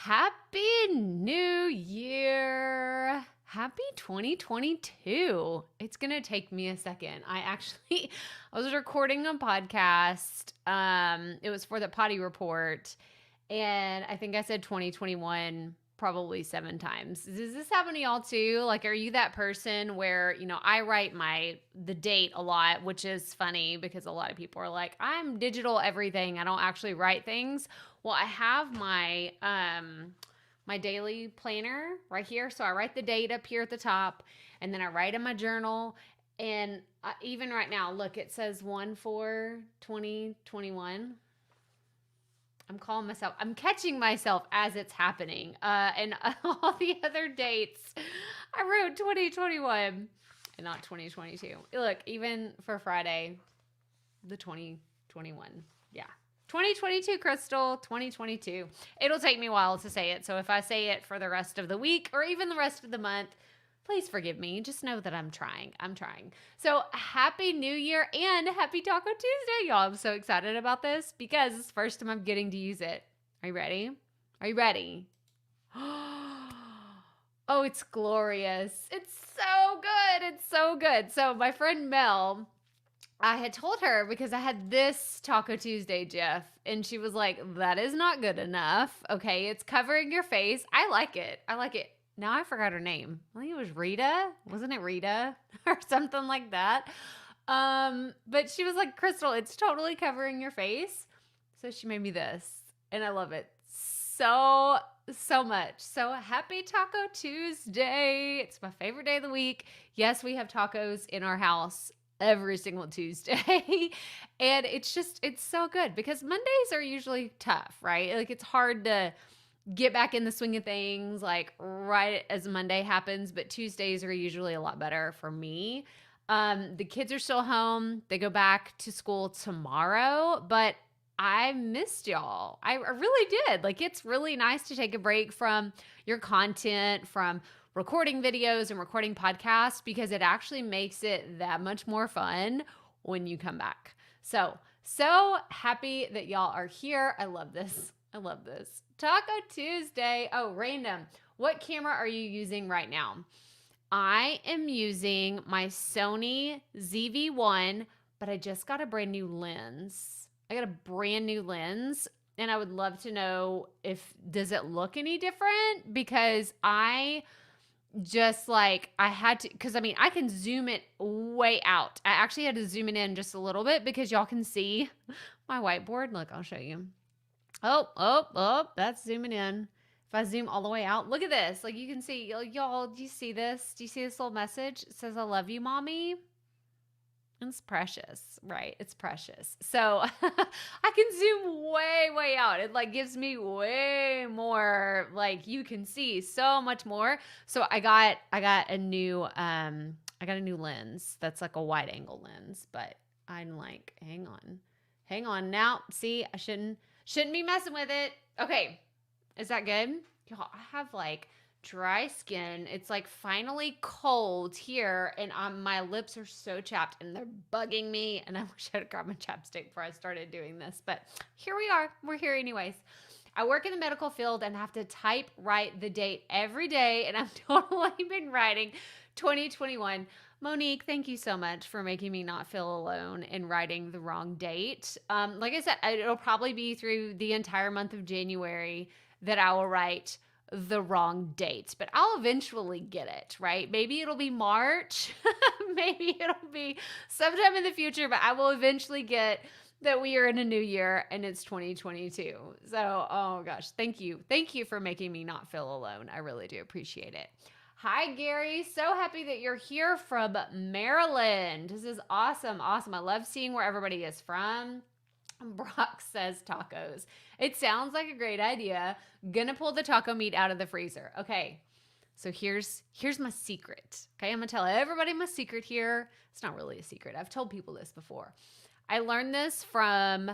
Happy New Year. Happy 2022. It's going to take me a second. I was recording a podcast. It was for the Potty Report. And I think I said 2021 probably 7 times. Does this happen to y'all too? Like, are you that person where, I write the date a lot, which is funny because a lot of people are like, I'm digital everything. I don't actually write things. Well, I have my daily planner right here. So I write the date up here at the top, and then I write in my journal. And even right now, look, it says 1/4/2021. I'm catching myself as it's happening. And all the other dates, I wrote 2021 and not 2022. Look, even for Friday, the 2021. Yeah. 2022, Crystal, 2022. It'll take me a while to say it. So if I say it for the rest of the week or even the rest of the month, please forgive me. Just know that I'm trying. So happy New Year and happy Taco Tuesday, y'all. I'm so excited about this because it's the first time I'm getting to use it. Are you ready? Oh, it's glorious. It's so good. So my friend Mel, I had told her because I had this Taco Tuesday GIF, and she was like, that is not good enough. Okay, it's covering your face. I like it. Now I forgot her name. I think it was Rita. Wasn't it Rita? Or something like that. But she was like, Crystal, it's totally covering your face. So she made me this, and I love it so much. So happy Taco Tuesday. It's my favorite day of the week. Yes, we have tacos in our house every single Tuesday. And it's so good because Mondays are usually tough, right? Like, it's hard to get back in the swing of things like right as Monday happens, but Tuesdays are usually a lot better for me. The kids are still home. They go back to school tomorrow, but I missed y'all. I really did. Like, it's really nice to take a break from your content, from recording videos and recording podcasts, because it actually makes it that much more fun when you come back. So happy that y'all are here. I love this. Taco Tuesday. Oh, random. What camera are you using right now? I am using my Sony ZV-1, but I just got a brand new lens. And I would love to know does it look any different? Because I had to, because I can zoom it way out. I actually had to zoom it in just a little bit because y'all can see my whiteboard. Look, I'll show you. Oh, that's zooming in. If I zoom all the way out, look at this. Like, you can see, y'all, do you see this? Do you see this little message? It says, I love you, mommy. It's precious, right? It's precious. So I can zoom way out. It gives me way more, you can see so much more. So I got a new lens that's like a wide angle lens, but I'm like, hang on now. See, I shouldn't be messing with it. Okay. Is that good? Y'all, I have dry skin. It's finally cold here, and my lips are so chapped and they're bugging me, and I wish I'd grabbed my chapstick before I started doing this, but here we are. We're here anyways. I work in the medical field and have to write the date every day, and I've totally been writing 2021. Monique, thank you so much for making me not feel alone in writing the wrong date. Like I said, it'll probably be through the entire month of January that I will write the wrong dates, but I'll eventually get it, right? Maybe it'll be March, maybe it'll be sometime in the future, but I will eventually get that we are in a new year and it's 2022. So, oh gosh, thank you for making me not feel alone. I really do appreciate it. Hi, Gary. So happy that you're here from Maryland. This is awesome. I love seeing where everybody is from. Brock says tacos. It sounds like a great idea. Gonna pull the taco meat out of the freezer. Okay, so here's my secret. Okay, I'm gonna tell everybody my secret here. It's not really a secret. I've told people this before. I learned this from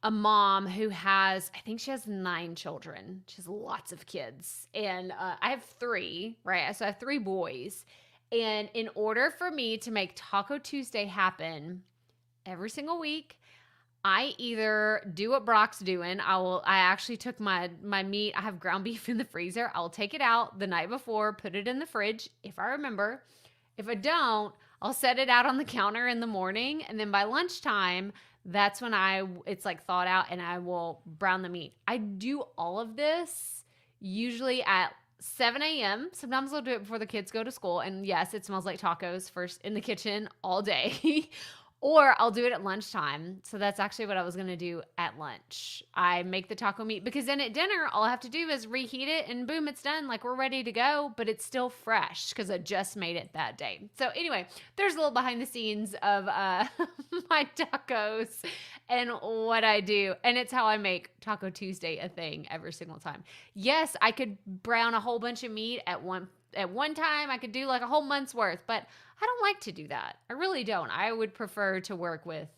a mom who I think she has 9 children. She has lots of kids. And I have 3, right? So I have 3 boys. And in order for me to make Taco Tuesday happen every single week, I either do what Brock's doing. I actually took my meat. I have ground beef in the freezer. I'll take it out the night before, put it in the fridge if I remember. If I don't, I'll set it out on the counter in the morning, and then by lunchtime, that's when it's like thawed out, and I will brown the meat. I do all of this usually at 7 a.m. Sometimes I'll do it before the kids go to school. And yes, it smells like tacos first in the kitchen all day. Or I'll do it at lunchtime. So that's actually what I was going to do at lunch. I make the taco meat because then at dinner, all I have to do is reheat it and boom, it's done. Like we're ready to go, but it's still fresh because I just made it that day. So anyway, there's a little behind the scenes of my tacos and what I do. And it's how I make Taco Tuesday a thing every single time. Yes, I could brown a whole bunch of meat at one time. I could do like a whole month's worth, but I don't like to do that. I really don't. I would prefer to work with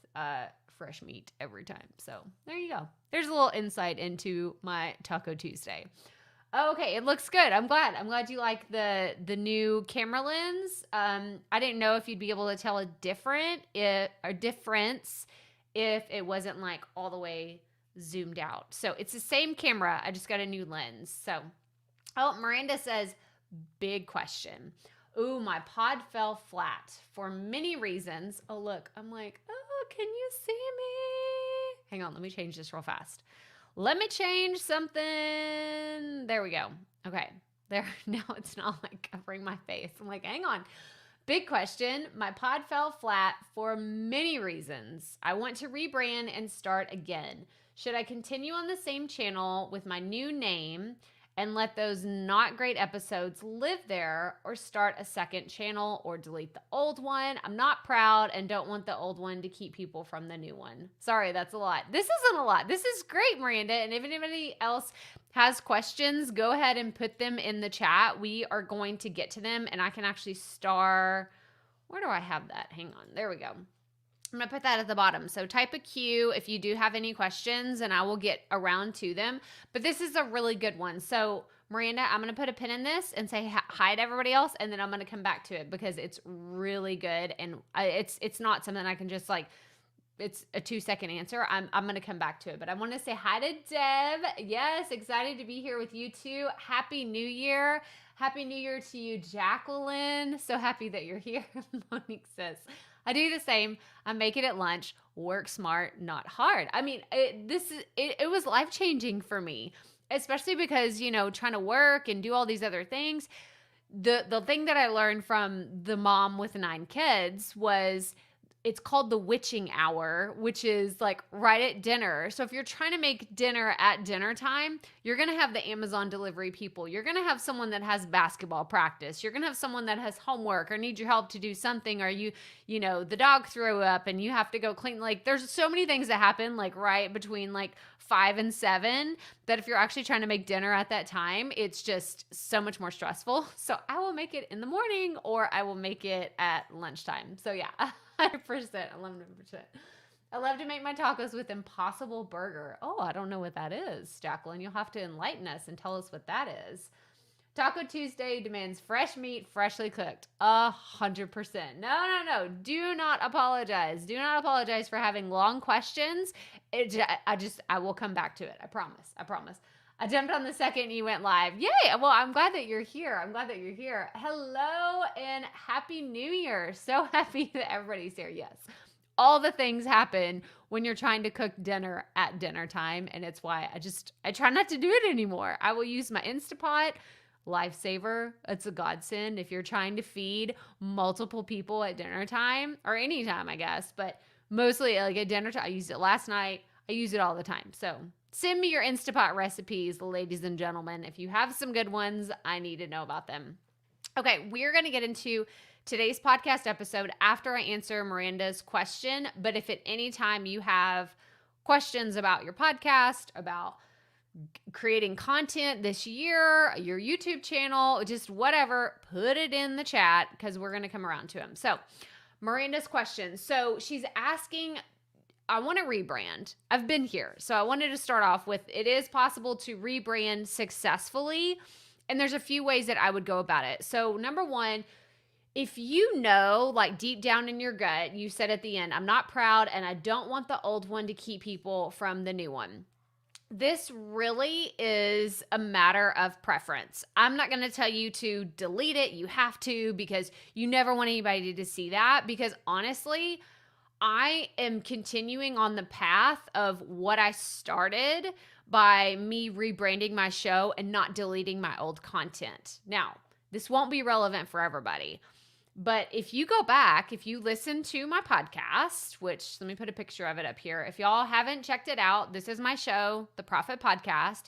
fresh meat every time. So there you go. There's a little insight into my Taco Tuesday. Okay, it looks good. I'm glad you like the new camera lens. I didn't know if you'd be able to tell a difference if it wasn't like all the way zoomed out. So it's the same camera. I just got a new lens. So, Miranda says, big question. Ooh, my pod fell flat for many reasons. Oh, look, I'm like, oh, can you see me? Hang on, let me change this real fast. Let me change something. There we go. Okay, there. Now it's not like covering my face. I'm like, hang on. Big question. My pod fell flat for many reasons. I want to rebrand and start again. Should I continue on the same channel with my new name and let those not great episodes live there, or start a second channel or delete the old one? I'm not proud and don't want the old one to keep people from the new one. Sorry, that's a lot. This isn't a lot. This is great, Miranda. And if anybody else has questions, go ahead and put them in the chat. We are going to get to them, and I can actually where do I have that? Hang on. There we go. I'm going to put that at the bottom. So type a Q if you do have any questions, and I will get around to them. But this is a really good one. So Miranda, I'm going to put a pin in this and say hi to everybody else, and then I'm going to come back to it because it's really good. And it's not something I can just like, it's a 2-second answer. I'm going to come back to it. But I want to say hi to Deb. Yes, excited to be here with you too. Happy New Year. Happy New Year to you, Jacqueline. So happy that you're here. Monique says, I do the same. I make it at lunch. Work smart, not hard. I mean, it was life-changing for me, especially because, trying to work and do all these other things. The thing that I learned from the mom with 9 kids was it's called the witching hour, which is like right at dinner. So if you're trying to make dinner at dinner time, you're going to have the Amazon delivery people. You're going to have someone that has basketball practice. You're going to have someone that has homework or needs your help to do something, or the dog threw up and you have to go clean. Like there's so many things that happen like right between like 5 and 7 that if you're actually trying to make dinner at that time, it's just so much more stressful. So I will make it in the morning or I will make it at lunchtime. So yeah. 100%. 11%. I love to make my tacos with Impossible Burger. Oh, I don't know what that is, Jacqueline. You'll have to enlighten us and tell us what that is. Taco Tuesday demands fresh meat, freshly cooked. 100%. No. Do not apologize. Do not apologize for having long questions. I will come back to it. I promise. I jumped on the second you went live. Yay! Well, I'm glad that you're here. Hello and Happy New Year. So happy that everybody's here. Yes. All the things happen when you're trying to cook dinner at dinner time. And it's why I try not to do it anymore. I will use my Instapot. Lifesaver. It's a godsend if you're trying to feed multiple people at dinner time or any time, I guess. But mostly like at dinner time. I used it last night. I use it all the time. So send me your Instapot recipes, ladies and gentlemen. If you have some good ones, I need to know about them. Okay, we're going to get into today's podcast episode after I answer Miranda's question. But if at any time you have questions about your podcast, about creating content this year, your YouTube channel, just whatever, put it in the chat because we're going to come around to them. So Miranda's question. So she's asking, I want to rebrand. I've been here. So I wanted to start off with, it is possible to rebrand successfully. And there's a few ways that I would go about it. So number one, if you know, like deep down in your gut, you said at the end, I'm not proud and I don't want the old one to keep people from the new one. This really is a matter of preference. I'm not going to tell you to delete it. You have to, because you never want anybody to see that. Because honestly, I am continuing on the path of what I started by me rebranding my show and not deleting my old content. Now, this won't be relevant for everybody. But if you go back, if you listen to my podcast, which let me put a picture of it up here. If y'all haven't checked it out, this is my show, The Profit Podcast.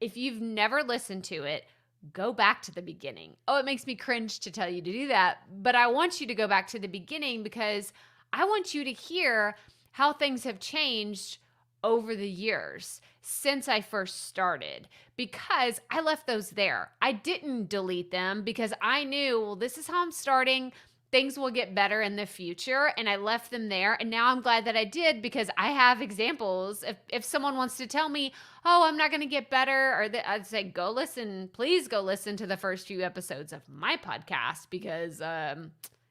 If you've never listened to it, go back to the beginning. Oh, it makes me cringe to tell you to do that, but I want you to go back to the beginning because I want you to hear how things have changed over the years since I first started, because I left those there. I didn't delete them because I knew, well, this is how I'm starting. Things will get better in the future. And I left them there. And now I'm glad that I did, because I have examples. If someone wants to tell me, oh, I'm not going to get better, or I'd say, go listen, please go listen to the first few episodes of my podcast, because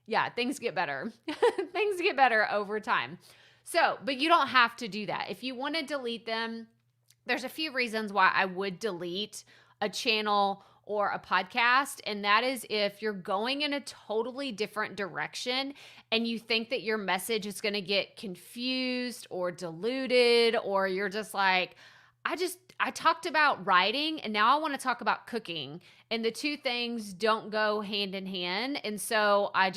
yeah, things get better. Things get better over time. So, but you don't have to do that. If you want to delete them, there's a few reasons why I would delete a channel or a podcast. And that is if you're going in a totally different direction and you think that your message is going to get confused or diluted, or you're just like, I talked about writing and now I want to talk about cooking. And the two things don't go hand in hand. And so I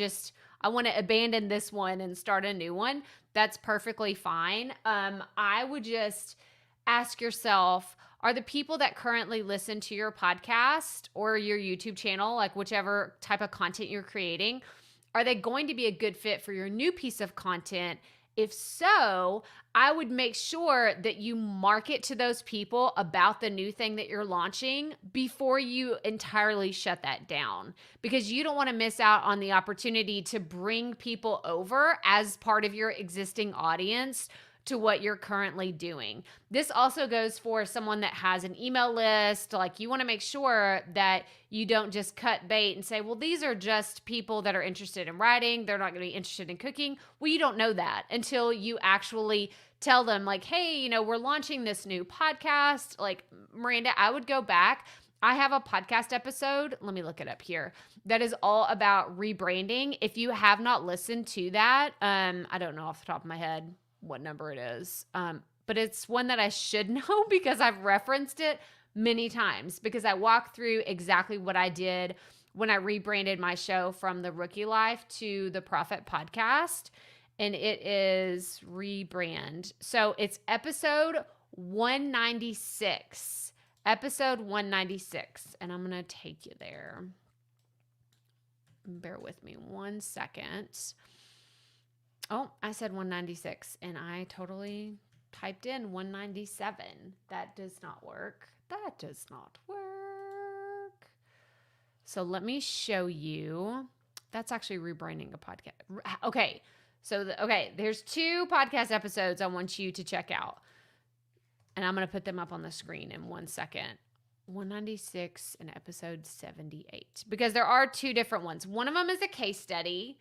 want to abandon this one and start a new one. That's perfectly fine. I would just ask yourself, are the people that currently listen to your podcast or your YouTube channel, like whichever type of content you're creating, are they going to be a good fit for your new piece of content? If so, I would make sure that you market to those people about the new thing that you're launching before you entirely shut that down, because you don't want to miss out on the opportunity to bring people over as part of your existing audience to what you're currently doing. This also goes for someone that has an email list. Like, you want to make sure that you don't just cut bait and say, well, these are just people that are interested in writing. They're not going to be interested in cooking. Well, you don't know that until you actually tell them, like, hey, we're launching this new podcast. Like, Miranda, I would go back. I have a podcast episode, let me look it up here, that is all about rebranding. If you have not listened to that, I don't know off the top of my head what number it is. But it's one that I should know because I've referenced it many times, because I walk through exactly what I did when I rebranded my show from The Rookie Life to The Profit Podcast. And it is Rebrand. So it's episode 196. Episode 196. And I'm going to take you there. Bear with me 1 second. Oh, I said 196 and I totally typed in 197. That does not work. That does not work. So let me show you. That's actually rebranding a podcast. Okay. So, there's 2 podcast episodes I want you to check out. And I'm going to put them up on the screen in 1 second. 196 and episode 78. Because there are 2 different ones. One of them is a case study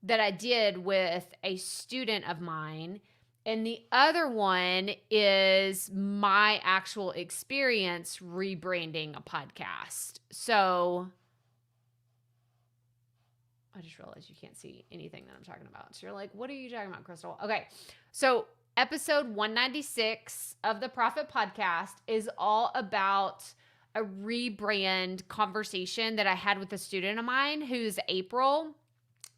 that I did with a student of mine. And the other one is my actual experience rebranding a podcast. So I just realized you can't see anything that I'm talking about. So you're like, what are you talking about, Crystal? Okay. So episode 196 of the Profit Podcast is all about a rebrand conversation that I had with a student of mine who's April.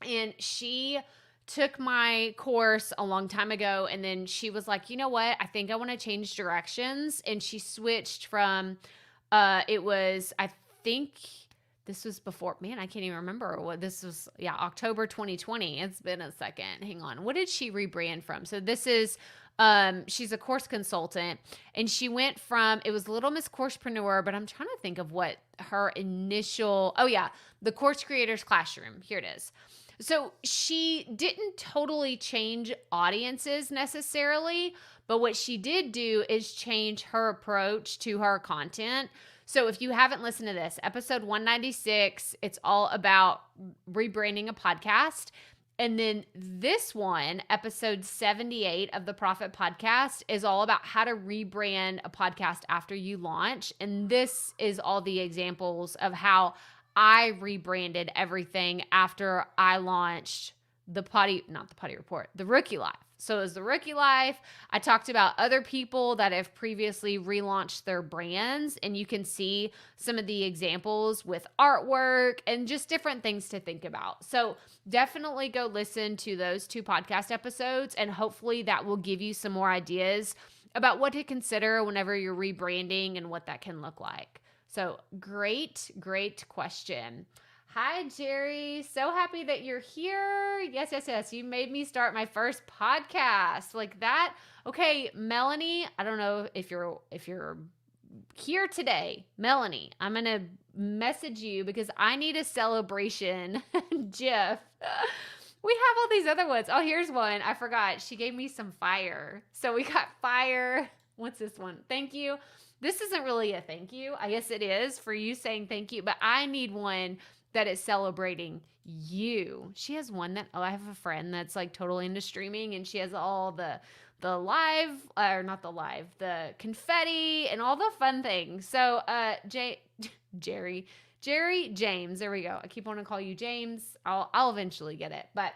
And she took my course a long time ago. And then she was like, you know what? I think I want to change directions. And she switched from, I think this was before, man, I can't even remember what this was. Yeah, October 2020. It's been a second. Hang on. What did she rebrand from? So this is, she's a course consultant, and she went from, it was Little Miss Coursepreneur, but I'm trying to think of what her initial, the Course Creators Classroom. Here it is. So she didn't totally change audiences necessarily, but what she did do is change her approach to her content. So if you haven't listened to this, episode 196, it's all about rebranding a podcast. And then this one, episode 78 of the Profit Podcast, is all about how to rebrand a podcast after you launch. And this is all the examples of how I rebranded everything after I launched the Rookie Life. So it was the Rookie Life. I talked about other people that have previously relaunched their brands, and you can see some of the examples with artwork and just different things to think about. So definitely go listen to those 2 podcast episodes, and hopefully that will give you some more ideas about what to consider whenever you're rebranding and what that can look like. So great question. Hi, Jerry. So happy that you're here. Yes. You made me start my first podcast like that. Okay, Melanie, I don't know if you're here today. Melanie, I'm going to message you because I need a celebration GIF. We have all these other ones. Oh, here's one. I forgot. She gave me some fire. So we got fire. What's this one? Thank you. This isn't really a thank you. I guess it is for you saying thank you, but I need one that is celebrating you. She has one that, I have a friend that's like totally into streaming, and she has all the live, or not the live, the confetti and all the fun things. So Jerry James, there we go. I keep wanting to call you James. I'll eventually get it. But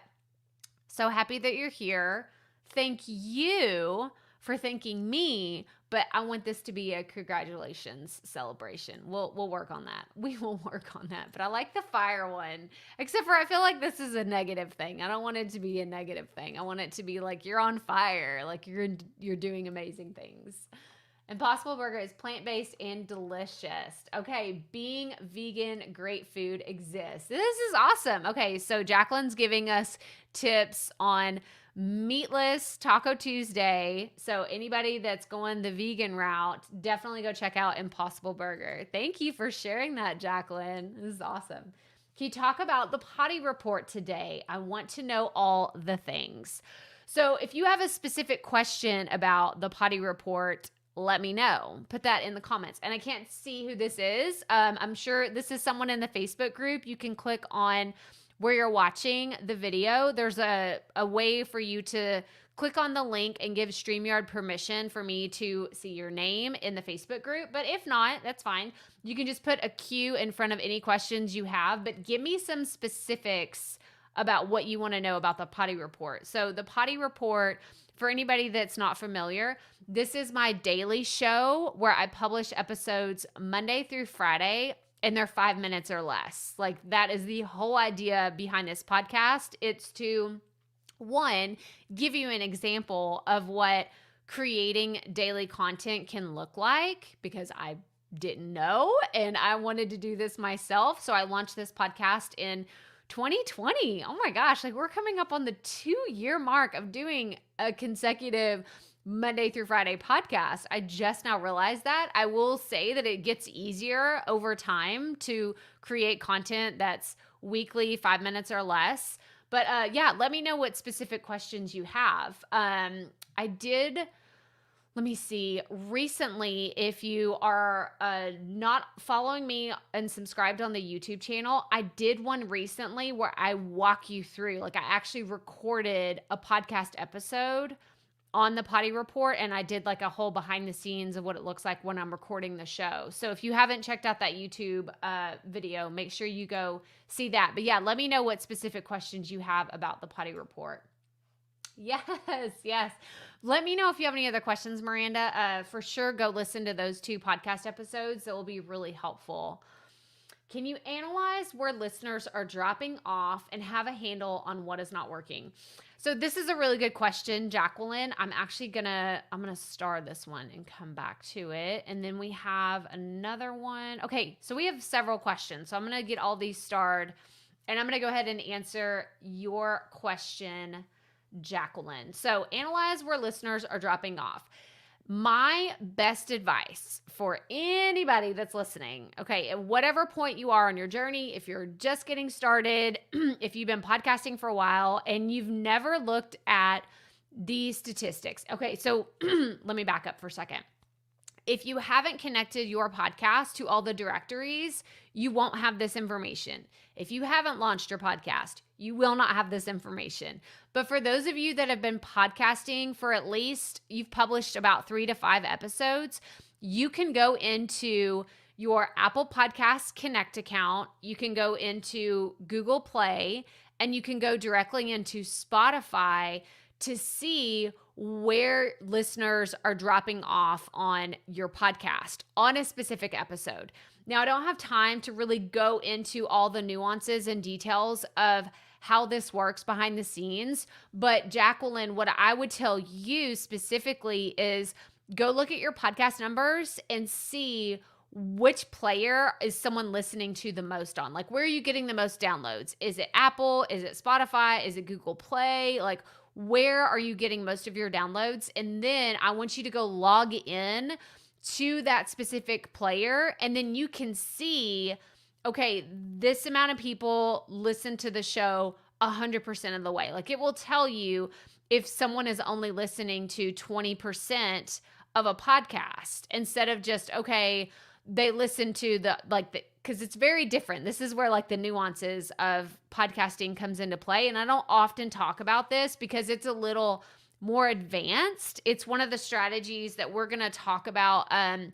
so happy that you're here. Thank you for thanking me, but I want this to be a congratulations celebration. We'll work on that. We will work on that. But I like the fire one, except for I feel like this is a negative thing. I don't want it to be a negative thing. I want it to be like you're on fire, like you're doing amazing things. Impossible Burger is plant-based and delicious. Okay, being vegan, great food exists. This is awesome. Okay, so Jacqueline's giving us tips on meatless Taco Tuesday. So anybody that's going the vegan route, definitely go check out Impossible Burger. Thank you for sharing that, Jacqueline. This is awesome. Can you talk about the Potty Report today? I want to know all the things. So if you have a specific question about the Potty Report, let me know. Put that in the comments. And I can't see who this is. I'm sure this is someone in the Facebook group. You can click on where you're watching the video. There's a way for you to click on the link and give StreamYard permission for me to see your name in the Facebook group. But if not, that's fine. You can just put a Q in front of any questions you have, but give me some specifics about what you want to know about the Potty Report. So the Potty Report, for anybody that's not familiar, this is my daily show where I publish episodes Monday through Friday, and they're 5 minutes or less. Like, that is the whole idea behind this podcast. It's to, one, give you an example of what creating daily content can look like, because I didn't know and I wanted to do this myself. So I launched this podcast in 2020. Oh my gosh, like we're coming up on the 2-year mark of doing a consecutive Monday through Friday podcast. I just now realized that. I will say that it gets easier over time to create content that's weekly, 5 minutes or less. But yeah, let me know what specific questions you have. Let me see. Recently, if you are not following me and subscribed on the YouTube channel, I did one recently where I walk you through, like I actually recorded a podcast episode on the Potty Report, and I did like a whole behind the scenes of what it looks like when I'm recording the show. So if you haven't checked out that YouTube video, make sure you go see that. But yeah, let me know what specific questions you have about the Potty Report. Yes. Let me know if you have any other questions, Miranda. For sure, go listen to those 2 podcast episodes. That will be really helpful. Can you analyze where listeners are dropping off and have a handle on what is not working? So this is a really good question, Jacqueline. I'm gonna star this one and come back to it. And then we have another one. Okay, so we have several questions. So I'm gonna get all these starred, and I'm gonna go ahead and answer your question, Jacqueline. So analyze where listeners are dropping off. My best advice for anybody that's listening, okay, at whatever point you are on your journey, if you're just getting started, if you've been podcasting for a while and you've never looked at the statistics. Okay, so let me back up for a second. If you haven't connected your podcast to all the directories, you won't have this information. If you haven't launched your podcast, you will not have this information. But for those of you that have been podcasting for at least, you've published about 3 to 5 episodes, you can go into your Apple Podcasts Connect account, you can go into Google Play, and you can go directly into Spotify to see where listeners are dropping off on your podcast on a specific episode. Now, I don't have time to really go into all the nuances and details of how this works behind the scenes, but Jacqueline, what I would tell you specifically is go look at your podcast numbers and see which player is someone listening to the most on. Like, where are you getting the most downloads? Is it Apple? Is it Spotify? Is it Google Play? Like, where are you getting most of your downloads? And then I want you to go log in to that specific player, and then you can see, okay, this amount of people listen to the show 100% of the way. Like, it will tell you if someone is only listening to 20% of a podcast instead of just, okay, they listen to because it's very different. This is where like the nuances of podcasting comes into play. And I don't often talk about this because it's a little more advanced. It's one of the strategies that we're going to talk about. I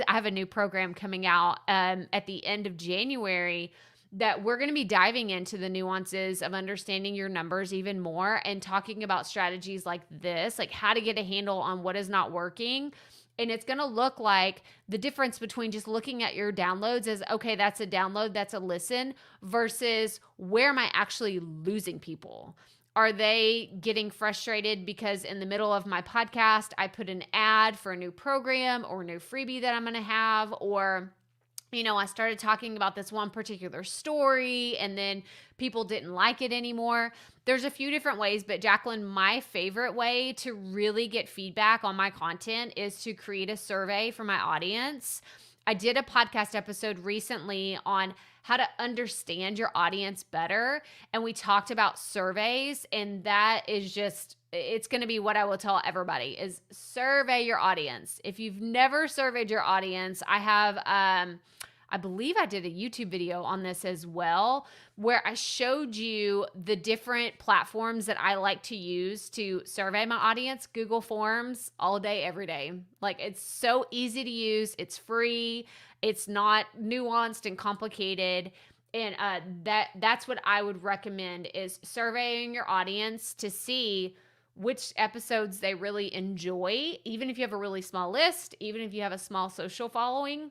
have a new program coming out at the end of January that we're going to be diving into the nuances of understanding your numbers even more and talking about strategies like this, like how to get a handle on what is not working. And it's going to look like the difference between just looking at your downloads as, okay, that's a download, that's a listen, versus where am I actually losing people? Are they getting frustrated because in the middle of my podcast, I put an ad for a new program or a new freebie that I'm going to have, or I started talking about this one particular story and then people didn't like it anymore. There's a few different ways, but Jacqueline, my favorite way to really get feedback on my content is to create a survey for my audience. I did a podcast episode recently on how to understand your audience better, and we talked about surveys, and that is just, it's going to be what I will tell everybody is survey your audience. If you've never surveyed your audience, I believe I did a YouTube video on this as well, where I showed you the different platforms that I like to use to survey my audience. Google Forms all day, every day. Like, it's so easy to use. It's free. It's not nuanced and complicated. And that's what I would recommend is surveying your audience to see which episodes they really enjoy. Even if you have a really small list, even if you have a small social following,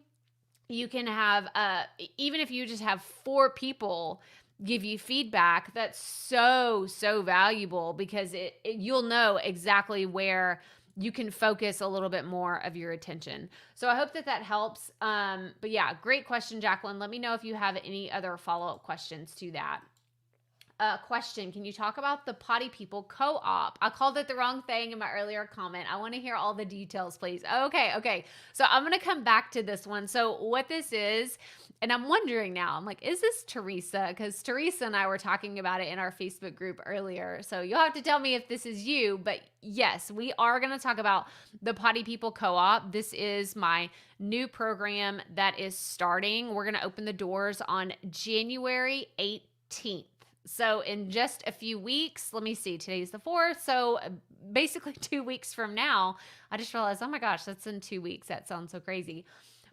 you can have, even if you just have 4 people give you feedback, that's so valuable because you'll know exactly where you can focus a little bit more of your attention. So I hope that helps. But yeah, great question, Jacqueline. Let me know if you have any other follow-up questions to that. Question, can you talk about the Potty People Co-op? I called it the wrong thing in my earlier comment. I want to hear all the details, please. Okay. So I'm going to come back to this one. So what this is, and I'm wondering now, I'm like, is this Teresa? Because Teresa and I were talking about it in our Facebook group earlier. So you'll have to tell me if this is you. But yes, we are going to talk about the Potty People Co-op. This is my new program that is starting. We're going to open the doors on January 18th. So in just a few weeks, let me see, today's the 4th. So basically 2 weeks from now, I just realized, oh my gosh, that's in 2 weeks. That sounds so crazy.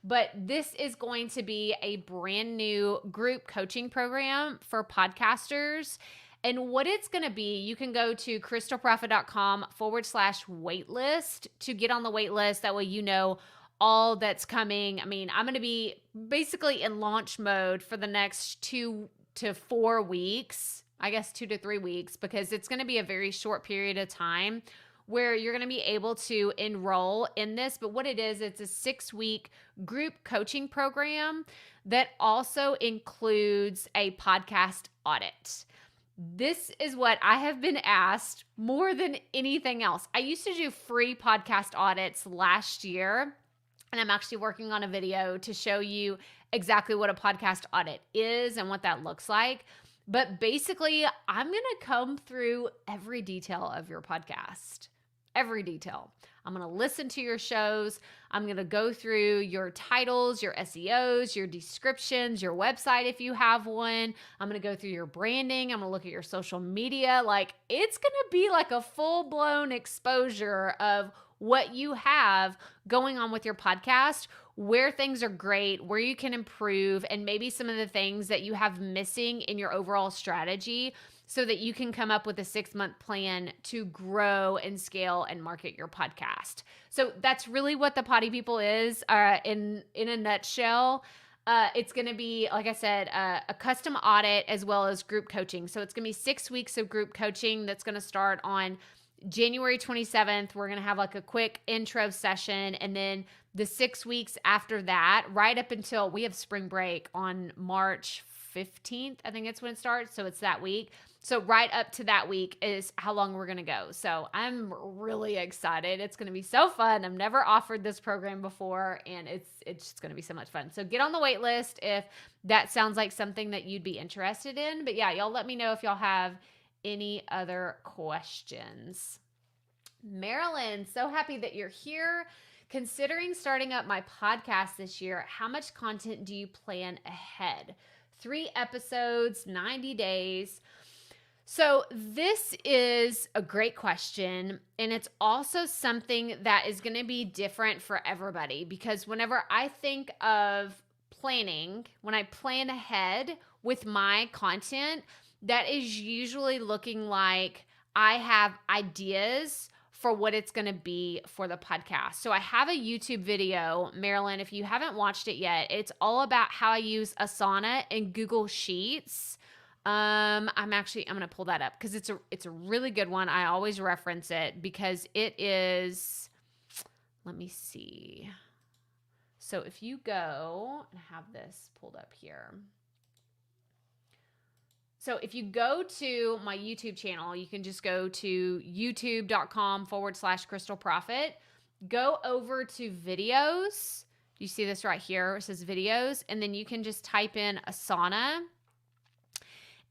But this is going to be a brand new group coaching program for podcasters. And what it's going to be, you can go to crystalprofit.com/waitlist to get on the wait list. That way, you know all that's coming. I mean, I'm going to be basically in launch mode for the next 2 to 4 weeks, I guess 2 to 3 weeks, because it's going to be a very short period of time where you're going to be able to enroll in this. But what it is, it's a 6-week group coaching program that also includes a podcast audit. This is what I have been asked more than anything else. I used to do free podcast audits last year, and I'm actually working on a video to show you exactly what a podcast audit is and what that looks like. But basically, I'm going to come through every detail of your podcast. every detail. I'm going to listen to your shows. I'm going to go through your titles, your SEOs, your descriptions, your website if you have one. I'm going to go through your branding. I'm going to look at your social media. Like, it's going to be like a full-blown exposure of what you have going on with your podcast, where things are great, where you can improve, and maybe some of the things that you have missing in your overall strategy, so that you can come up with a 6-month plan to grow and scale and market your podcast. So that's really what the Potty People is in a nutshell. It's going to be, like I said, a custom audit as well as group coaching. So it's going to be 6 weeks of group coaching that's going to start on January 27th. We're going to have like a quick intro session, and then the 6 weeks after that, right up until we have spring break on March 15th, I think it's when it starts. So it's that week. So right up to that week is how long we're going to go. So I'm really excited. It's going to be so fun. I've never offered this program before, and it's just going to be so much fun. So get on the wait list if that sounds like something that you'd be interested in. But yeah, y'all let me know if y'all have any other questions. Marilyn, so happy that you're here. Considering starting up my podcast this year, how much content do you plan ahead? 3 episodes, 90 days. So this is a great question, and it's also something that is going to be different for everybody, because whenever I think of planning, when I plan ahead with my content, that is usually looking like I have ideas for what it's going to be for the podcast. So I have a YouTube video, Marilyn, if you haven't watched it yet, it's all about how I use Asana and Google Sheets. I'm going to pull that up because it's a really good one. I always reference it because it is, let me see. So if you go and have this pulled up here. So if you go to my YouTube channel, you can just go to youtube.com/Crystal Profit. Go over to videos. You see this right here? It says videos. And then you can just type in Asana.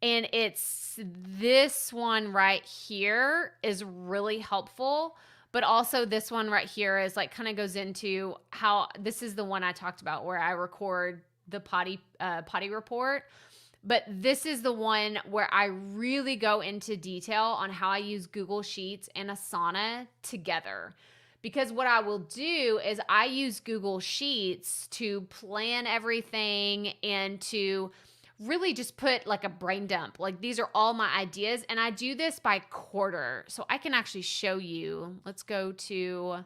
And it's this one right here is really helpful. But also this one right here is like kind of goes into how this is the one I talked about where I record the Potty Report. But this is the one where I really go into detail on how I use Google Sheets and Asana together. Because what I will do is I use Google Sheets to plan everything and to really just put like a brain dump. Like, these are all my ideas, and I do this by quarter. So I can actually show you. Let's go to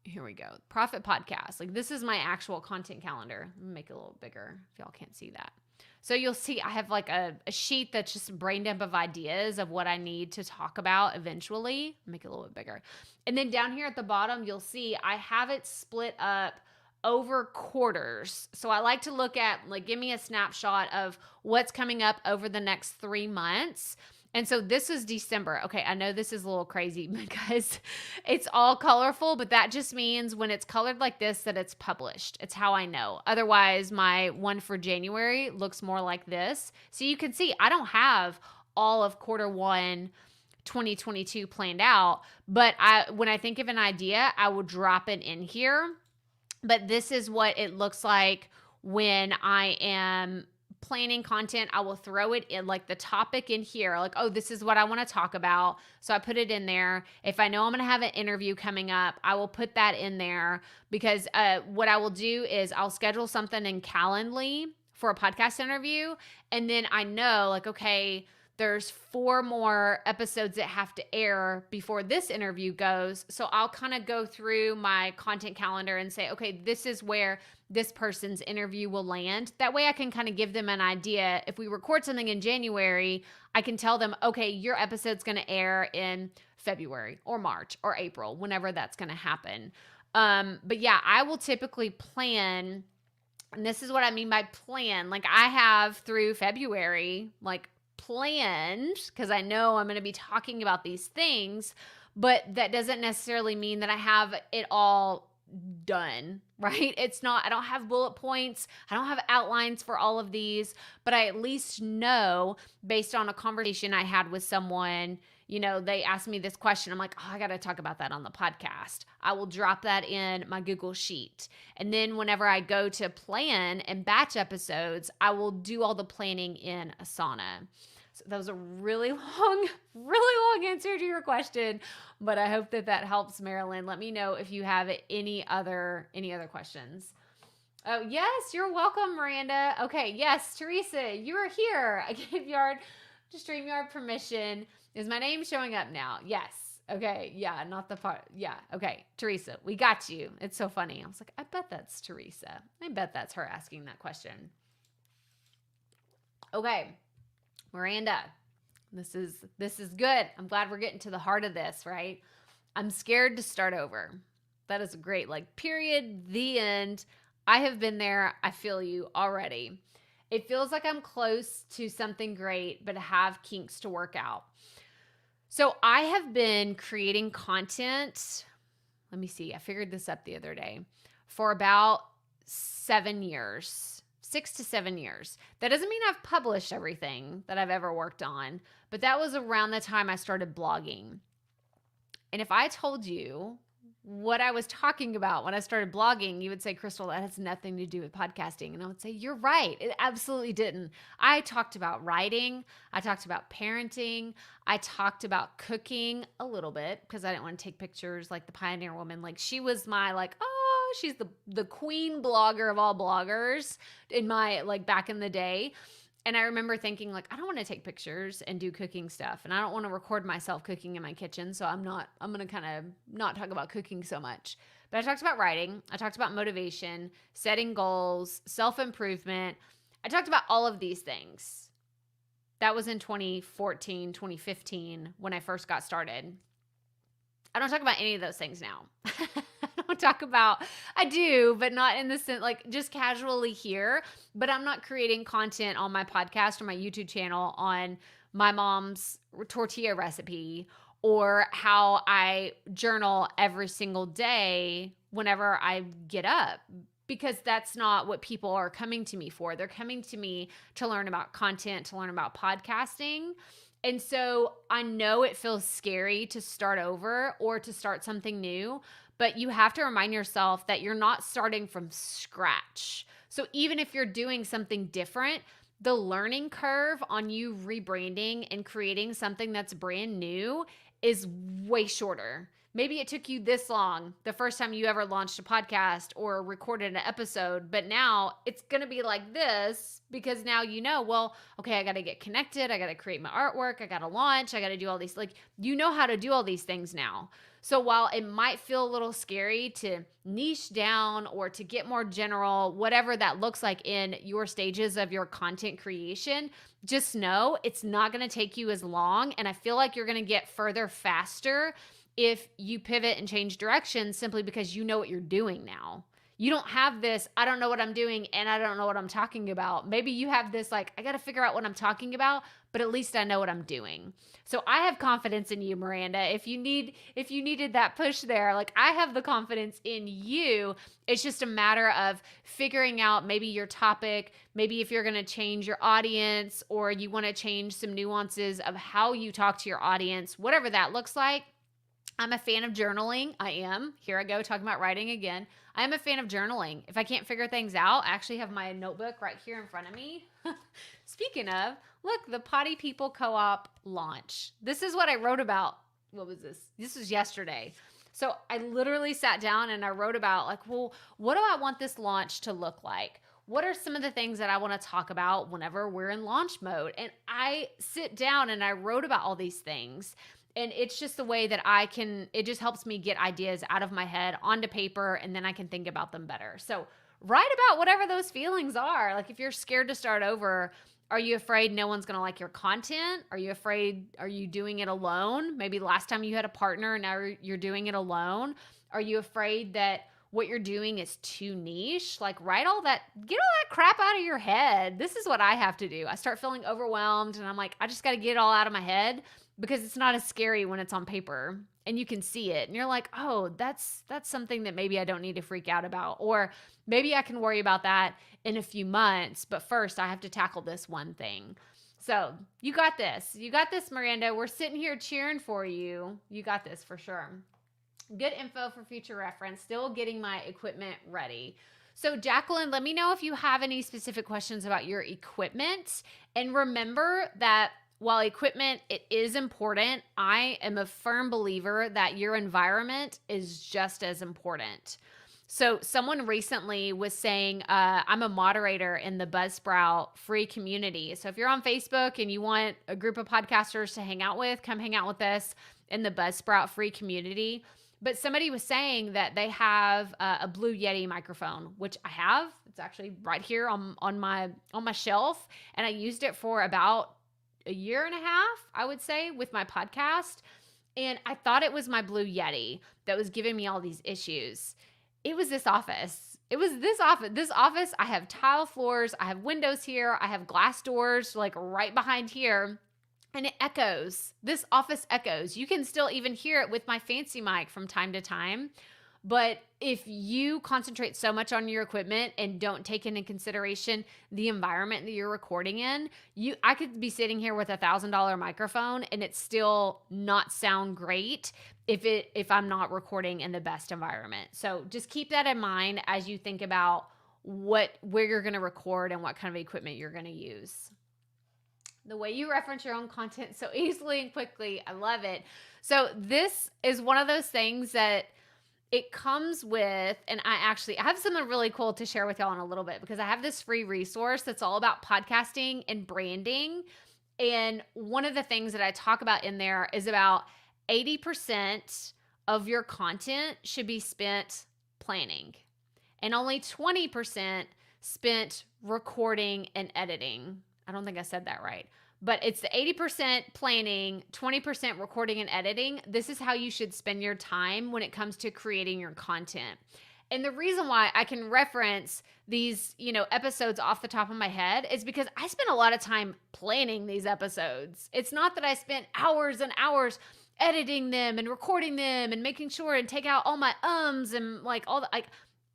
here we go. Profit Podcast. Like, this is my actual content calendar. Let me make it a little bigger if y'all can't see that. So you'll see I have like a sheet that's just a brain dump of ideas of what I need to talk about eventually. Make it a little bit bigger. And then down here at the bottom, you'll see I have it split up over quarters. So I like to look at, like, give me a snapshot of what's coming up over the next 3 months. And so this is December. Okay, I know this is a little crazy because it's all colorful, but that just means when it's colored like this that it's published. It's how I know. Otherwise, my one for January looks more like this. So you can see I don't have all of Q1 2022 planned out, but when I think of an idea, I will drop it in here. But this is what it looks like when I am planning content. I will throw it in, like, the topic in here, like, oh, this is what I want to talk about. So I put it in there. If I know I'm going to have an interview coming up, I will put that in there, because what I will do is I'll schedule something in Calendly for a podcast interview. And then I know, like, okay, there's 4 more episodes that have to air before this interview goes. So I'll kind of go through my content calendar and say, okay, this is where this person's interview will land. That way I can kind of give them an idea. If we record something in January, I can tell them, okay, your episode's going to air in February or March or April, whenever that's going to happen. But yeah, I will typically plan, and this is what I mean by plan. Like, I have through February, like, planned, because I know I'm going to be talking about these things, but that doesn't necessarily mean that I have it all done, right? It's not, I don't have bullet points. I don't have outlines for all of these, but I at least know based on a conversation I had with someone, they asked me this question. I'm like, oh, I got to talk about that on the podcast. I will drop that in my Google Sheet. And then whenever I go to plan and batch episodes, I will do all the planning in Asana. So that was a really long answer to your question, but I hope that helps, Marilyn. Let me know if you have any other questions. Oh, yes, you're welcome, Miranda. Okay, yes, Teresa, you are here. I gave StreamYard permission. Is my name showing up now? Yes. Okay, yeah, not the part. Yeah, okay, Teresa, we got you. It's so funny. I was like, I bet that's Teresa. I bet that's her asking that question. Okay. Miranda, this is good. I'm glad we're getting to the heart of this, right? I'm scared to start over. That is great. Period, the end. I have been there. I feel you already. It feels like I'm close to something great, but have kinks to work out. So I have been creating content. Let me see. I figured this up the other day for about 7 years. 6 to 7 years. That doesn't mean I've published everything that I've ever worked on, but that was around the time I started blogging. And if I told you what I was talking about when I started blogging, you would say, Crystal, that has nothing to do with podcasting. And I would say, you're right. It absolutely didn't. I talked about writing. I talked about parenting. I talked about cooking a little bit because I didn't want to take pictures like the Pioneer Woman. She was my she's the queen blogger of all bloggers in my back in the day. And I remember thinking I don't want to take pictures and do cooking stuff. And I don't want to record myself cooking in my kitchen. So I'm going to kind of not talk about cooking so much. But I talked about writing. I talked about motivation, setting goals, self-improvement. I talked about all of these things. That was in 2014, 2015 when I first got started. I don't talk about any of those things now. I do, but not in the sense, just casually here, but I'm not creating content on my podcast or my YouTube channel on my mom's tortilla recipe or how I journal every single day whenever I get up, because that's not what people are coming to me for. They're coming to me to learn about content, to learn about podcasting. And so I know it feels scary to start over or to start something new, but you have to remind yourself that you're not starting from scratch. So even if you're doing something different, the learning curve on you rebranding and creating something that's brand new is way shorter. Maybe it took you this long the first time you ever launched a podcast or recorded an episode, but now it's going to be like this because now okay, I got to get connected. I got to create my artwork. I got to launch. I got to do all these, how to do all these things now. So while it might feel a little scary to niche down or to get more general, whatever that looks like in your stages of your content creation, just know it's not going to take you as long. And I feel like you're going to get further faster if you pivot and change direction simply because you know what you're doing now. You don't have this, I don't know what I'm doing and I don't know what I'm talking about. Maybe you have this I got to figure out what I'm talking about, but at least I know what I'm doing. So I have confidence in you, Miranda. If you needed that push there, I have the confidence in you. It's just a matter of figuring out maybe your topic, maybe if you're going to change your audience or you want to change some nuances of how you talk to your audience, whatever that looks like. I'm a fan of journaling. I am. Here I go talking about writing again. I am a fan of journaling. If I can't figure things out, I actually have my notebook right here in front of me. Speaking of, look, the Potty People Co-op launch. This is what I wrote about. What was this? This was yesterday. So I literally sat down and I wrote about what do I want this launch to look like? What are some of the things that I want to talk about whenever we're in launch mode? And I sit down and I wrote about all these things. And it's just the way that it just helps me get ideas out of my head onto paper, and then I can think about them better. So write about whatever those feelings are. If you're scared to start over, are you afraid no one's going to like your content? Are you doing it alone? Maybe last time you had a partner and now you're doing it alone. Are you afraid that what you're doing is too niche? Write all that, get all that crap out of your head. This is what I have to do. I start feeling overwhelmed and I'm I just got to get it all out of my head. because it's not as scary when it's on paper and you can see it and you're like, oh, that's something that maybe I don't need to freak out about, or maybe I can worry about that in a few months, but first I have to tackle this one thing. So you got this. You got this, Miranda. We're sitting here cheering for you. You got this for sure. Good info for future reference. Still getting my equipment ready. So Jacqueline, let me know if you have any specific questions about your equipment. And remember that while equipment, it is important, I am a firm believer that your environment is just as important. So someone recently was saying, I'm a moderator in the Buzzsprout free community. So if you're on Facebook and you want a group of podcasters to hang out with, come hang out with us in the Buzzsprout free community. But somebody was saying that they have a Blue Yeti microphone, which I have. It's actually right here on my shelf, and I used it for about a year and a half, I would say, with my podcast. And I thought it was my Blue Yeti that was giving me all these issues. It was this office. It was this office. This office, I have tile floors. I have windows here. I have glass doors like right behind here. And it echoes. This office echoes. You can still even hear it with my fancy mic from time to time. But if you concentrate so much on your equipment and don't take into consideration the environment that you're recording in, I could be sitting here with $1,000 microphone and it still not sound great if I'm not recording in the best environment. So just keep that in mind as you think about where you're going to record and what kind of equipment you're going to use. The way you reference your own content so easily and quickly, I love it. So this is one of those things that it comes with, and I have something really cool to share with y'all in a little bit, because I have this free resource that's all about podcasting and branding. And one of the things that I talk about in there is about 80% of your content should be spent planning and only 20% spent recording and editing. I don't think I said that right. But it's the 80% planning, 20% recording and editing. This is how you should spend your time when it comes to creating your content. And the reason why I can reference these, episodes off the top of my head is because I spent a lot of time planning these episodes. It's not that I spent hours and hours editing them and recording them and making sure and take out all my and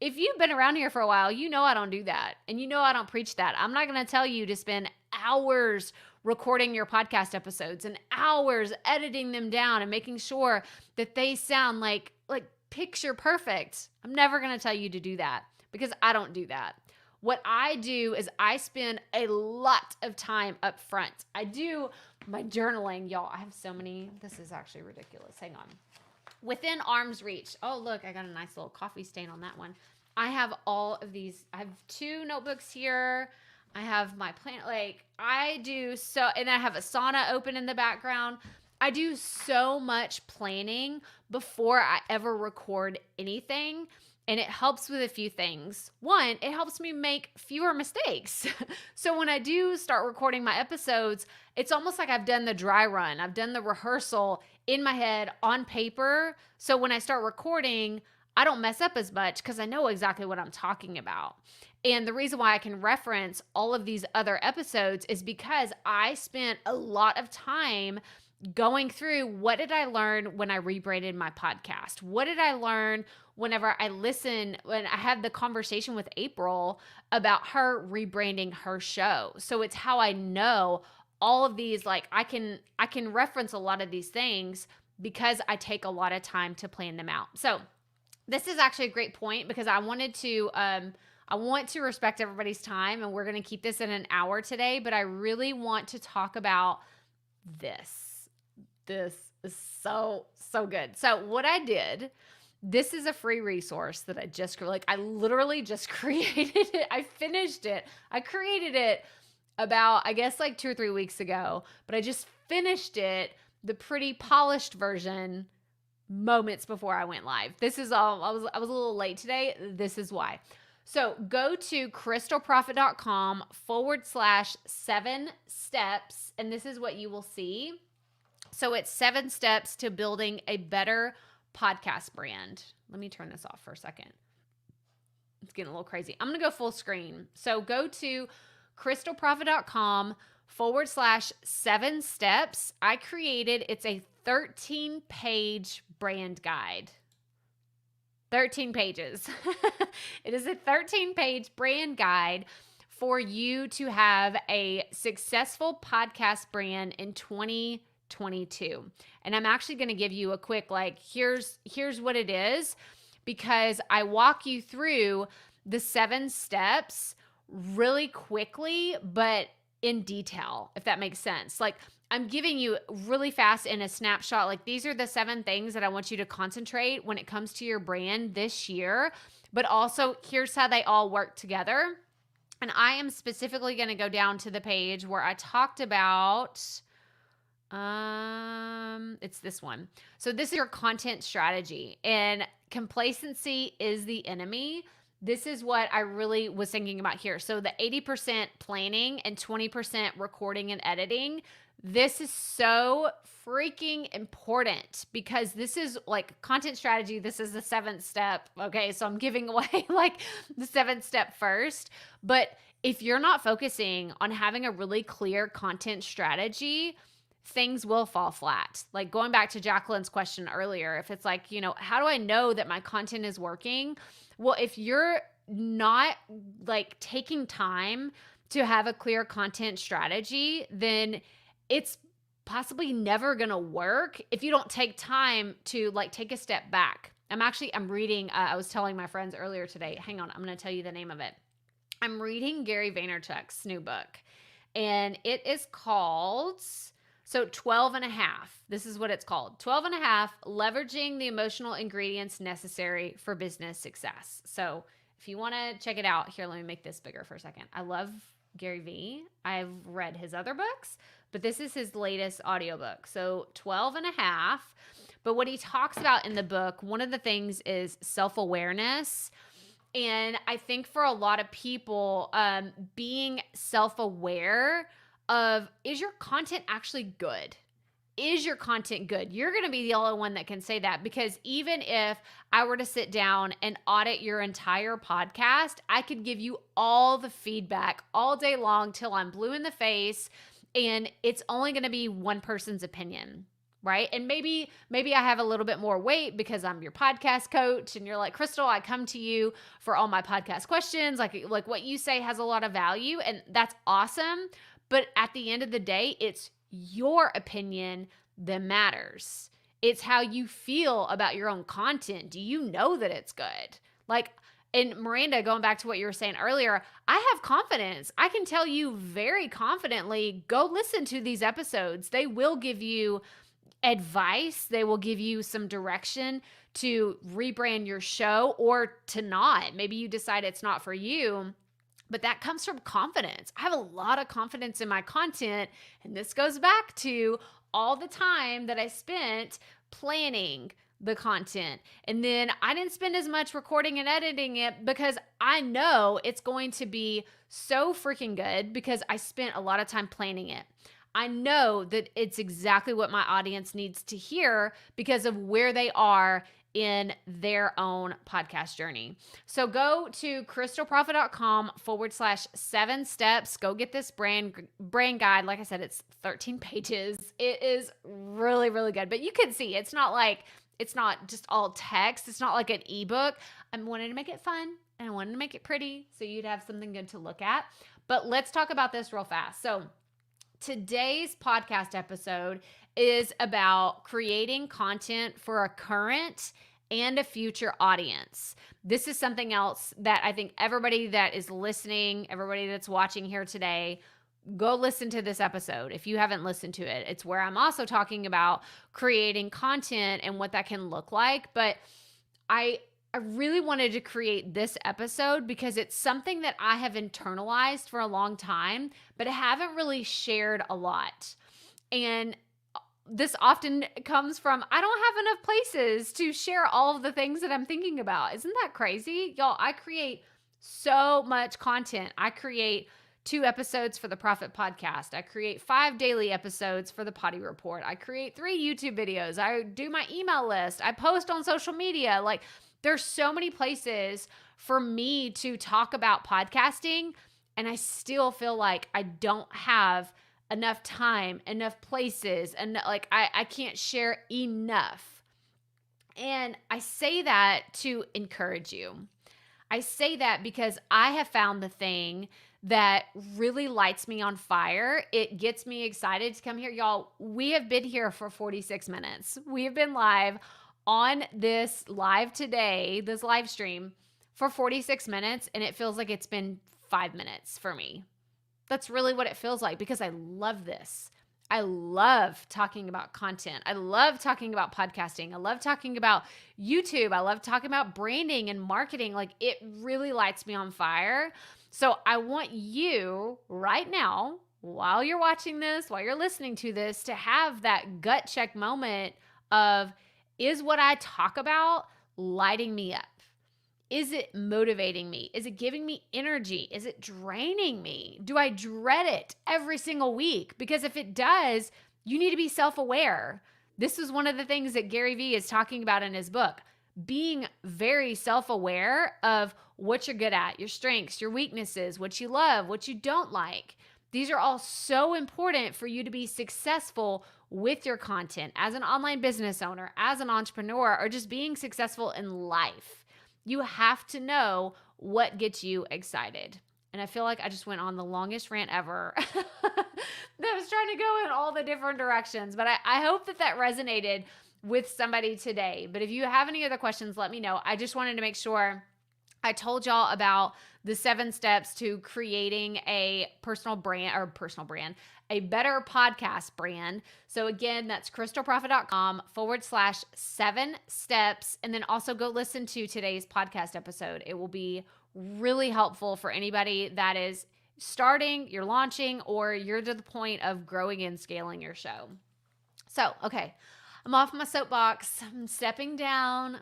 if you've been around here for a while, I don't do that. And I don't preach that. I'm not going to tell you to spend hours recording your podcast episodes and hours editing them down and making sure that they sound like picture perfect. I'm never going to tell you to do that because I don't do that. What I do is I spend a lot of time up front. I do my journaling, y'all. I have so many. This is actually ridiculous. Hang on. Within arm's reach. Oh, look, I got a nice little coffee stain on that one. I have all of these. I have 2 notebooks here. I have my plan. I do so, and I have Asana open in the background. I do so much planning before I ever record anything. And it helps with a few things. One, it helps me make fewer mistakes. So when I do start recording my episodes, it's almost like I've done the dry run. I've done the rehearsal in my head on paper. So when I start recording, I don't mess up as much because I know exactly what I'm talking about. And the reason why I can reference all of these other episodes is because I spent a lot of time going through what did I learn when I rebranded my podcast? What did I learn whenever when I had the conversation with April about her rebranding her show? So it's how I know all of these, I can reference a lot of these things because I take a lot of time to plan them out. So this is actually a great point because I want to respect everybody's time, and we're going to keep this in an hour today, but I really want to talk about this. This is so good. So what I did, this is a free resource that I literally just created it. I finished it. I created it about, 2 or 3 weeks ago, but I just finished it, the pretty polished version, moments before I went live. This is all, I was a little late today. This is why. So go to crystalprofit.com/7 steps. And this is what you will see. So it's 7 steps to building a better podcast brand. Let me turn this off for a second. It's getting a little crazy. I'm going to go full screen. So go to crystalprofit.com /7 steps. I created, it's a 13-page brand guide. 13 pages. It is a 13-page brand guide for you to have a successful podcast brand in 2022. And I'm actually going to give you a quick, here's what it is, because I walk you through the 7 steps really quickly, but in detail, if that makes sense. I'm giving you really fast in a snapshot, these are the 7 things that I want you to concentrate when it comes to your brand this year, but also here's how they all work together. And I am specifically going to go down to the page where I talked about, it's this one. So this is your content strategy, and complacency is the enemy. This is what I really was thinking about here. So the 80% planning and 20% recording and editing. This is so freaking important because this is content strategy. This is the 7th step. Okay. So I'm giving away the 7th step first. But if you're not focusing on having a really clear content strategy, things will fall flat. Going back to Jacqueline's question earlier, if it's how do I know that my content is working? Well, if you're not taking time to have a clear content strategy, then it's possibly never going to work if you don't take time to take a step back. I'm reading, I was telling my friends earlier today, hang on, I'm going to tell you the name of it. I'm reading Gary Vaynerchuk's new book, and it is called, 12 and a half. This is what it's called. 12 and a half, leveraging the emotional ingredients necessary for business success. So if you want to check it out, here, let me make this bigger for a second. I love Gary V. I've read his other books, but this is his latest audiobook. So 12 and a half. But what he talks about in the book, one of the things is self-awareness. And I think for a lot of people, being self-aware of, is your content actually good? Is your content good? You're going to be the only one that can say that, because even if I were to sit down and audit your entire podcast, I could give you all the feedback all day long till I'm blue in the face, and it's only going to be one person's opinion, right? And maybe I have a little bit more weight because I'm your podcast coach, and you're like, Crystal, I come to you for all my podcast questions. Like what you say has a lot of value, and that's awesome. But at the end of the day, it's your opinion that matters. It's how you feel about your own content. Do you know that it's good? And Miranda, going back to what you were saying earlier, I have confidence. I can tell you very confidently, go listen to these episodes. They will give you advice. They will give you some direction to rebrand your show or to not. Maybe you decide it's not for you. But that comes from confidence. I have a lot of confidence in my content. And this goes back to all the time that I spent planning the content. And then I didn't spend as much recording and editing it because I know it's going to be so freaking good because I spent a lot of time planning it. I know that it's exactly what my audience needs to hear because of where they are in their own podcast journey. So go to crystalprofit.com/7 steps. Go get this brand guide. Like I said, it's 13 pages. It is really, really good. But you can see it's not just all text. It's not like an ebook. I wanted to make it fun and I wanted to make it pretty so you'd have something good to look at. But let's talk about this real fast. So today's podcast episode is about creating content for a current and a future audience. This is something else that I think everybody that is listening, everybody that's watching here today, go listen to this episode if you haven't listened to it. It's where I'm also talking about creating content and what that can look like. But I really wanted to create this episode because it's something that I have internalized for a long time, but I haven't really shared a lot. And this often comes from, I don't have enough places to share all of the things that I'm thinking about. Isn't that crazy? Y'all, I create so much content. I create 2 episodes for the Profit Podcast. I create 5 daily episodes for the Potty Report. I create 3 YouTube videos. I do my email list. I post on social media. There's so many places for me to talk about podcasting, and I still feel like I don't have enough time, enough places, and like I can't share enough. And I say that to encourage you. I say that because I have found the thing that really lights me on fire. It gets me excited to come here. Y'all, we have been here for 46 minutes. We have been live on this live today, this live stream for 46 minutes, and it feels like it's been 5 minutes for me. That's really what it feels like because I love this. I love talking about content. I love talking about podcasting. I love talking about YouTube. I love talking about branding and marketing. Like, it really lights me on fire. So I want you right now, while you're watching this, while you're listening to this, to have that gut check moment of, is what I talk about lighting me up? Is it motivating me? Is it giving me energy? Is it draining me? Do I dread it every single week? Because if it does, you need to be self-aware. This is one of the things that Gary Vee is talking about in his book. Being very self-aware of what you're good at, your strengths, your weaknesses, what you love, what you don't like. These are all so important for you to be successful with your content as an online business owner, as an entrepreneur, or just being successful in life. You have to know what gets you excited. And I feel like I just went on the longest rant ever. That was trying to go in all the different directions. But I hope that resonated with somebody today. But if you have any other questions, let me know. I just wanted to make sure I told y'all about the 7 steps to creating a personal brand, a better podcast brand. So again, that's crystalprofit.com/7 steps. And then also go listen to today's podcast episode. It will be really helpful for anybody that is starting, you're launching, or you're to the point of growing and scaling your show. So, okay, I'm off my soapbox. I'm stepping down.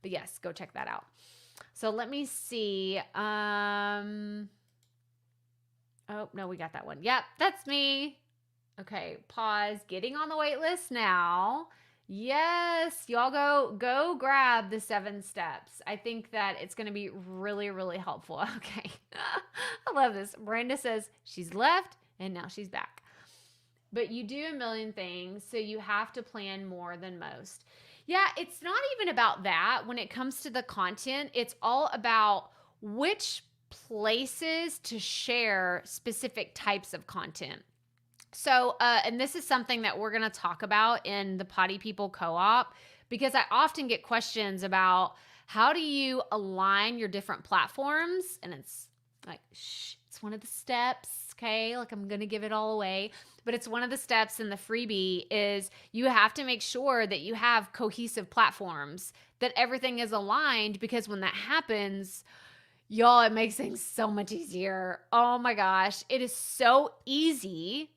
But yes, go check that out. So let me see. Oh, no, we got that one. Yep, that's me. Okay, pause. Getting on the wait list now. Yes, y'all go grab the 7 steps. I think that it's going to be really, really helpful. Okay. I love this. Brenda says she's left and now she's back. But you do a million things, so you have to plan more than most. Yeah, it's not even about that. When it comes to the content, it's all about which places to share specific types of content. So, and this is something that we're going to talk about in the Potty People Co-op, because I often get questions about how do you align your different platforms? And it's like, it's one of the steps, okay? Like, I'm going to give it all away. But it's one of the steps in the freebie is you have to make sure that you have cohesive platforms, that everything is aligned, because when that happens, y'all, it makes things so much easier. Oh my gosh. It is so easy.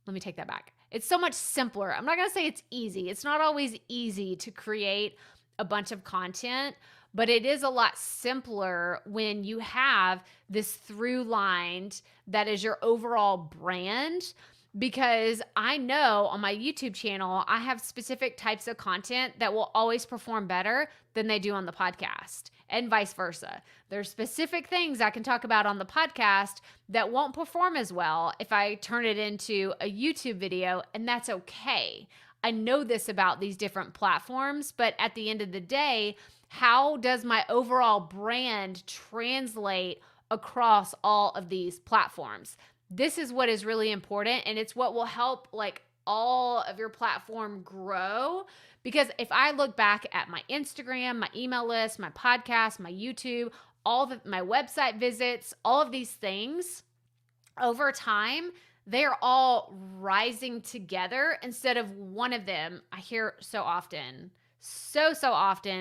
Let me take that back. It's so much simpler. I'm not going to say it's easy. It's not always easy to create a bunch of content, but it is a lot simpler when you have this through line that is your overall brand. Because I know on my YouTube channel, I have specific types of content that will always perform better than they do on the podcast, and vice versa. There's specific things I can talk about on the podcast that won't perform as well if I turn it into a YouTube video, and that's okay. I know this about these different platforms, but at the end of the day, how does my overall brand translate across all of these platforms? This is what is really important, and it's what will help like all of your platform grow. Because if I look back at my Instagram, my email list, my podcast, my YouTube, my website visits, all of these things over time, they're all rising together instead of one of them. I hear so often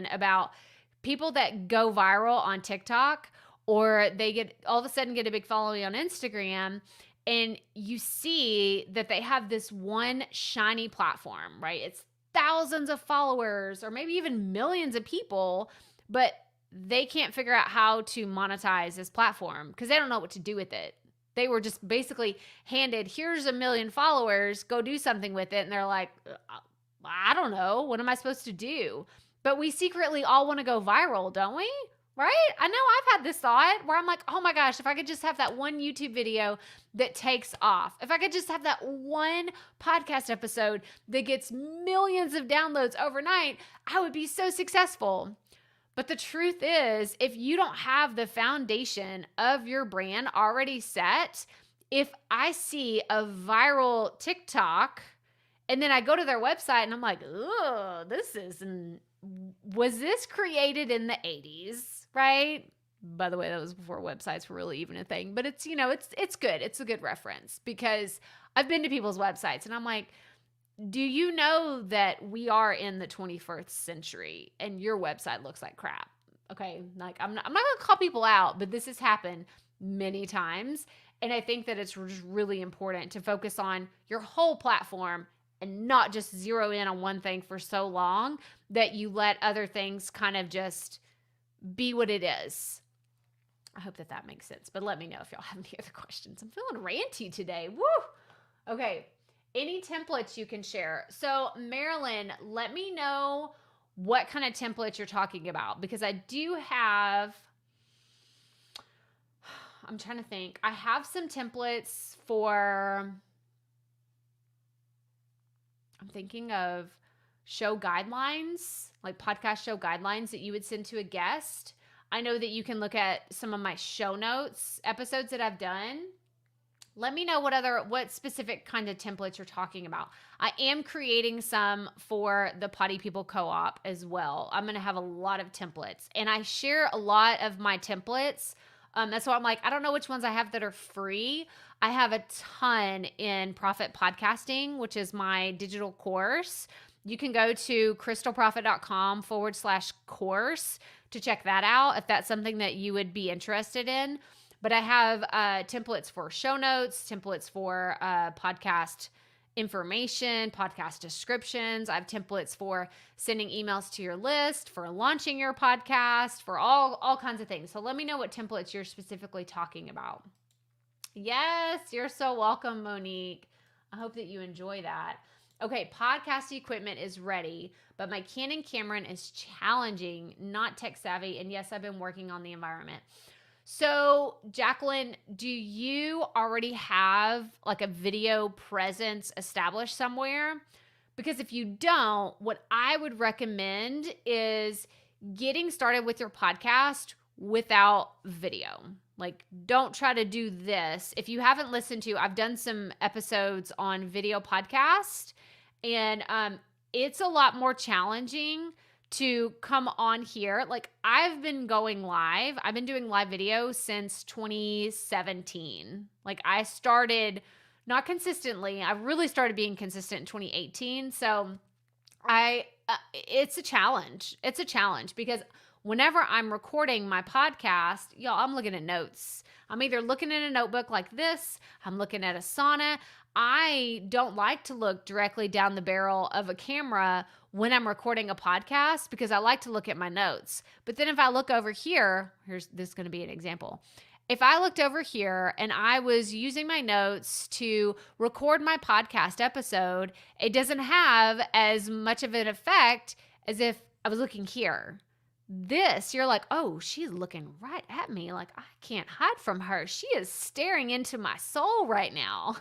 about people that go viral on TikTok, or they all of a sudden get a big following on Instagram, and you see that they have this one shiny platform, right? It's thousands of followers or maybe even millions of people, but they can't figure out how to monetize this platform because they don't know what to do with it. They were just basically handed, here's 1 million followers, go do something with it. And they're like, I don't know. What am I supposed to do? But we secretly all want to go viral, don't we? Right? I know I've had this thought where I'm like, oh my gosh, if I could just have that one YouTube video that takes off, if I could just have that one podcast episode that gets millions of downloads overnight, I would be so successful. But the truth is, if you don't have the foundation of your brand already set, if I see a viral TikTok and then I go to their website and I'm like, oh, was this created in the 80s? Right? By the way, that was before websites were really even a thing, but it's, it's good. It's a good reference because I've been to people's websites and I'm like, do you know that we are in the 21st century and your website looks like crap? Okay. Like I'm not going to call people out, but this has happened many times. And I think that it's just really important to focus on your whole platform and not just zero in on one thing for so long that you let other things kind of just be what it is. I hope that makes sense, but let me know if y'all have any other questions. I'm feeling ranty today. Woo! Okay. Any templates you can share. So Marilyn, let me know what kind of templates you're talking about because I do have, I'm trying to think. I have some templates for, I'm thinking of show guidelines, like podcast show guidelines that you would send to a guest. I know that you can look at some of my show notes episodes that I've done. Let me know what specific kind of templates you're talking about. I am creating some for the Potty People Co-op as well. I'm going to have a lot of templates and I share a lot of my templates. That's why I'm like, I don't know which ones I have that are free. I have a ton in Profit Podcasting, which is my digital course. You can go to crystalprofit.com/course to check that out if that's something that you would be interested in. But I have templates for show notes, templates for podcast information, podcast descriptions. I have templates for sending emails to your list, for launching your podcast, for all kinds of things. So let me know what templates you're specifically talking about. Yes, you're so welcome, Monique. I hope that you enjoy that. Okay, podcast equipment is ready, but my Canon Cameron is challenging, not tech savvy. And yes, I've been working on the environment. So, Jacqueline, do you already have like a video presence established somewhere? Because if you don't, what I would recommend is getting started with your podcast without video. Like, don't try to do this. If you haven't listened to, I've done some episodes on video podcast, and it's a lot more challenging to come on here. Like, I've been going live. I've been doing live video since 2017. Like, I started not consistently. I really started being consistent in 2018. So it's a challenge. It's a challenge because whenever I'm recording my podcast, y'all, I'm looking at notes. I'm either looking in a notebook like this, I'm looking at Asana. I don't like to look directly down the barrel of a camera when I'm recording a podcast because I like to look at my notes. But then if I look over here, this is going to be an example. If I looked over here and I was using my notes to record my podcast episode, it doesn't have as much of an effect as if I was looking here. This, you're like, oh, she's looking right at me. Like, I can't hide from her. She is staring into my soul right now.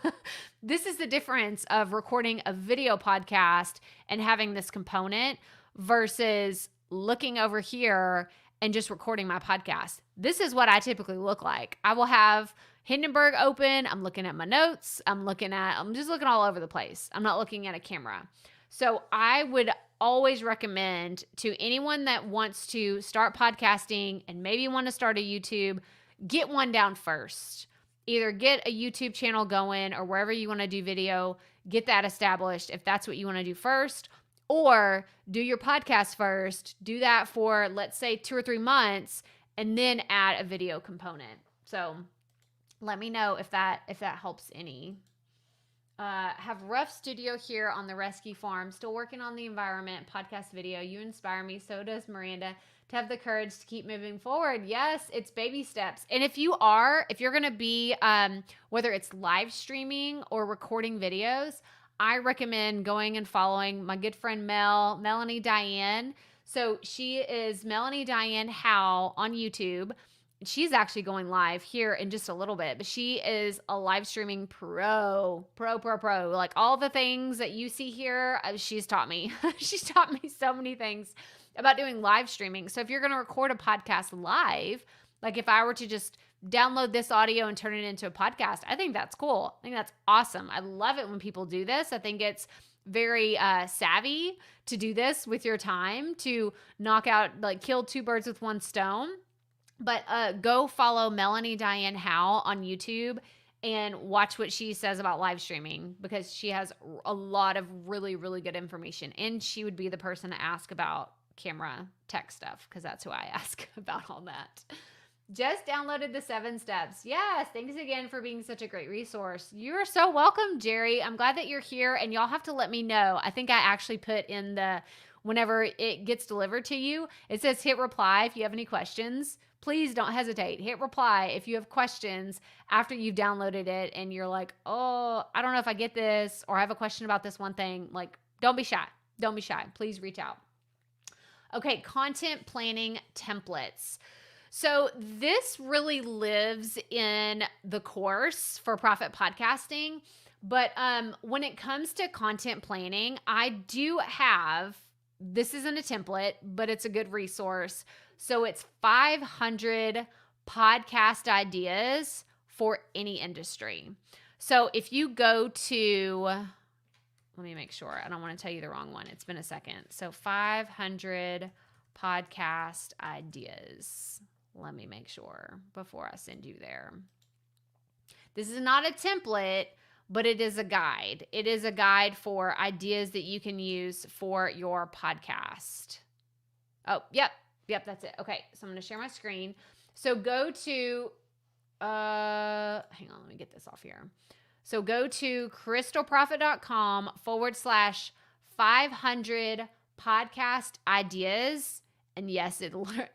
This is the difference of recording a video podcast and having this component versus looking over here and just recording my podcast. This is what I typically look like. I will have Hindenburg open. I'm looking at my notes. I'm just looking all over the place. I'm not looking at a camera. So I would always recommend to anyone that wants to start podcasting and maybe want to start a YouTube, get one down first. Either get a YouTube channel going or wherever you want to do video, get that established if that's what you want to do first, or do your podcast first, do that for, let's say, 2 or 3 months, and then add a video component. So let me know if that helps any. Have rough studio here on the rescue farm. Still working on the environment, podcast video. You inspire me. So does Miranda. To have the courage to keep moving forward. Yes, it's baby steps. And if you're going to be, whether it's live streaming or recording videos, I recommend going and following my good friend Melanie Diane. So she is Melanie Diane Howe on YouTube. She's actually going live here in just a little bit, but she is a live streaming pro. Like all the things that you see here, she's taught me. She's taught me so many things about doing live streaming. So if you're going to record a podcast live, like if I were to just download this audio and turn it into a podcast, I think that's cool. I think that's awesome. I love it when people do this. I think it's very savvy to do this with your time, to knock out, like kill two birds with one stone. But go follow Melanie Diane Howe on YouTube and watch what she says about live streaming, because she has a lot of really, really good information. And she would be the person to ask about camera tech stuff, because that's who I ask about all that. Just downloaded the 7 steps. Yes, thanks again for being such a great resource. You're so welcome, Jerry. I'm glad that you're here, and y'all have to let me know. I think I actually put in the, whenever it gets delivered to you, it says hit reply if you have any questions. Please don't hesitate. Hit reply if you have questions after you've downloaded it and you're like, oh, I don't know if I get this, or I have a question about this one thing. Like, don't be shy. Don't be shy. Please reach out. Okay, content planning templates. So this really lives in the course for Profit Podcasting. But when it comes to content planning, I do have, this isn't a template, but it's a good resource. So it's 500 podcast ideas for any industry. So if you go to, let me make sure, I don't want to tell you the wrong one. It's been a second. So 500 podcast ideas. Let me make sure before I send you there. This is not a template, but it is a guide. It is a guide for ideas that you can use for your podcast. Oh, yep, that's it. Okay, so I'm going to share my screen. So go to, hang on, let me get this off here. So go to crystalprofit.com/500 podcast ideas. And yes,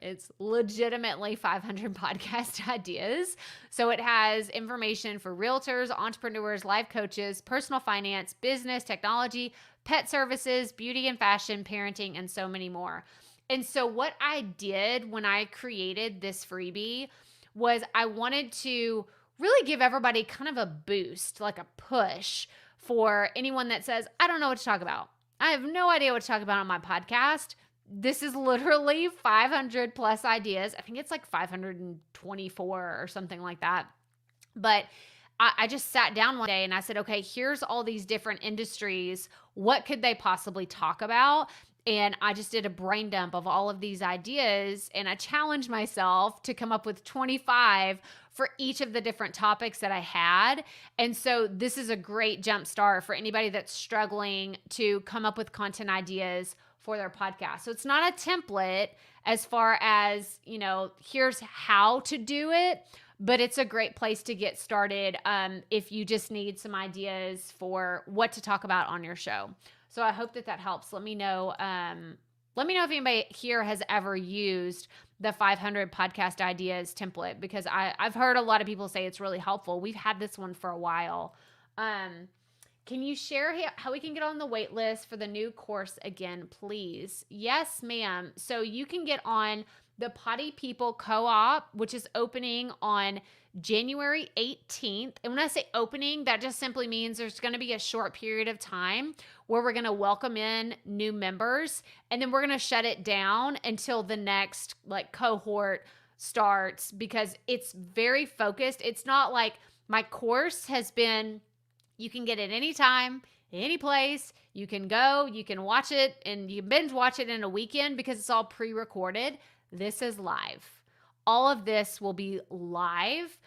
it's legitimately 500 podcast ideas. So it has information for realtors, entrepreneurs, life coaches, personal finance, business, technology, pet services, beauty and fashion, parenting, and so many more. And so what I did when I created this freebie was I wanted to really give everybody kind of a boost, like a push for anyone that says, I don't know what to talk about. I have no idea what to talk about on my podcast. This is literally 500 plus ideas. I think it's like 524 or something like that. But I just sat down one day and I said, okay, here's all these different industries. What could they possibly talk about? And I just did a brain dump of all of these ideas, and I challenged myself to come up with 25 for each of the different topics that I had. And so this is a great jump start for anybody that's struggling to come up with content ideas for their podcast. So it's not a template as far as, here's how to do it, but it's a great place to get started if you just need some ideas for what to talk about on your show. So I hope that helps. Let me know. Let me know if anybody here has ever used the 500 podcast ideas template, because I've heard a lot of people say it's really helpful. We've had this one for a while. Can you share how we can get on the wait list for the new course again, please? Yes, ma'am. So you can get on the Potty People Co-op, which is opening on January 18th. And when I say opening, that just simply means there's going to be a short period of time where we're going to welcome in new members, and then we're going to shut it down until the next cohort starts, because it's very focused. It's not like my course has been, you can get it anytime, any place. You can go, you can watch it, and you binge watch it in a weekend because it's all pre-recorded. This is live. All of this will be live.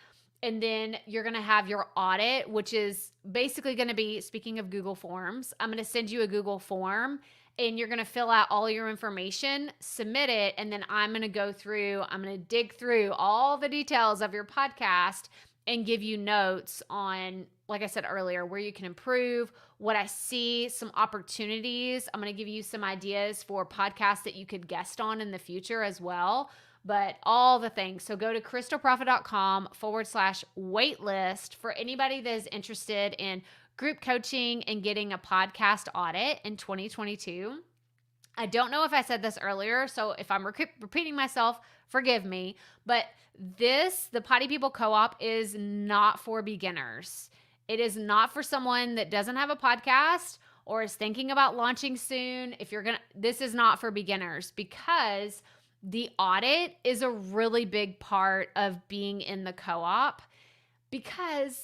And then you're going to have your audit, which is basically going to be, speaking of Google Forms, I'm going to send you a Google form, and you're going to fill out all your information, submit it, and then I'm going to dig through all the details of your podcast and give you notes on, like I said earlier, where you can improve, what I see, some opportunities. I'm going to give you some ideas for podcasts that you could guest on in the future as well. But all the things. So go to crystalprofit.com/waitlist for anybody that is interested in group coaching and getting a podcast audit in 2022. I don't know if I said this earlier, so if I'm repeating myself, forgive me, but the Potty People Co-op is not for beginners. It is not for someone that doesn't have a podcast or is thinking about launching soon. This is not for beginners, because the audit is a really big part of being in the co-op, because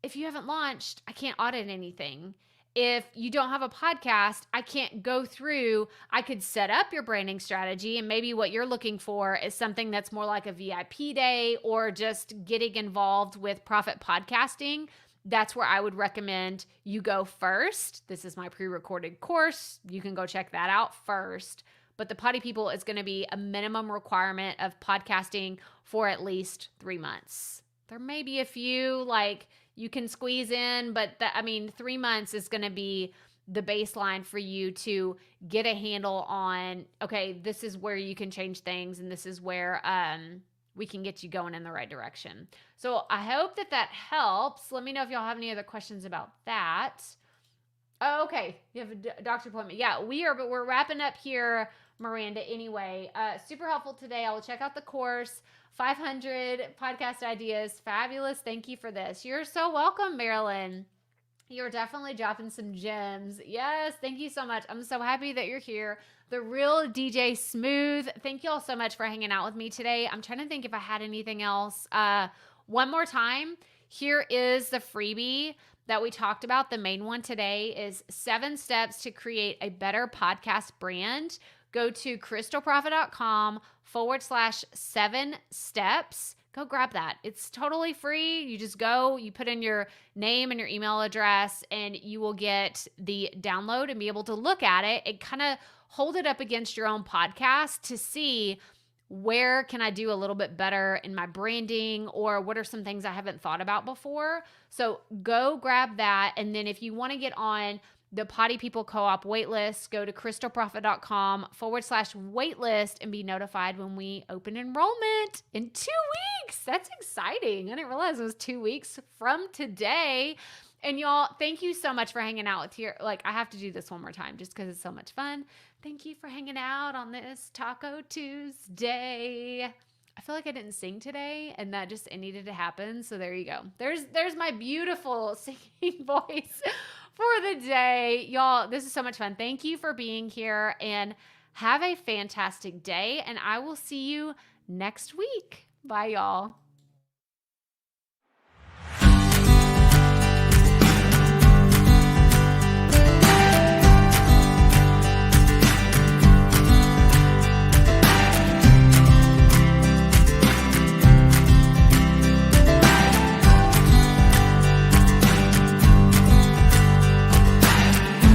if you haven't launched, I can't audit anything. If you don't have a podcast, I can't go through. I could set up your branding strategy, and maybe what you're looking for is something that's more like a VIP day or just getting involved with profit podcasting. That's where I would recommend you go first. This is my pre-recorded course. You can go check that out first. But the Potty People is going to be a minimum requirement of podcasting for at least 3 months. There may be a few like you can squeeze in, but 3 months is going to be the baseline for you to get a handle on, okay, this is where you can change things, and this is where we can get you going in the right direction. So I hope that helps. Let me know if y'all have any other questions about that. Oh, okay. You have a doctor appointment. Yeah, but we're wrapping up here, Miranda. Anyway, super helpful today. I will check out the course. 500 podcast ideas. Fabulous. Thank you for this. You're so welcome, Marilyn. You're definitely dropping some gems. Yes. Thank you so much. I'm so happy that you're here. The Real DJ Smooth. Thank you all so much for hanging out with me today. I'm trying to think if I had anything else. One more time. Here is the freebie that we talked about. The main one today is 7 steps to create a better podcast brand. Go to crystalprofit.com/7 steps. Go grab that. It's totally free. You just go, you put in your name and your email address, and you will get the download and be able to look at it and kind of hold it up against your own podcast to see where can I do a little bit better in my branding, or what are some things I haven't thought about before. So go grab that. And then if you want to get on the Potty People Co-op waitlist, go to crystalprofit.com/waitlist and be notified when we open enrollment in 2 weeks. That's exciting. I didn't realize it was 2 weeks from today. And y'all, thank you so much for hanging out with here. Like, I have to do this one more time just because it's so much fun. Thank you for hanging out on this Taco Tuesday. I feel like I didn't sing today, and that just, it needed to happen. So there you go. There's my beautiful singing voice for the day. Y'all, this is so much fun. Thank you for being here, and have a fantastic day, and I will see you next week. Bye, y'all.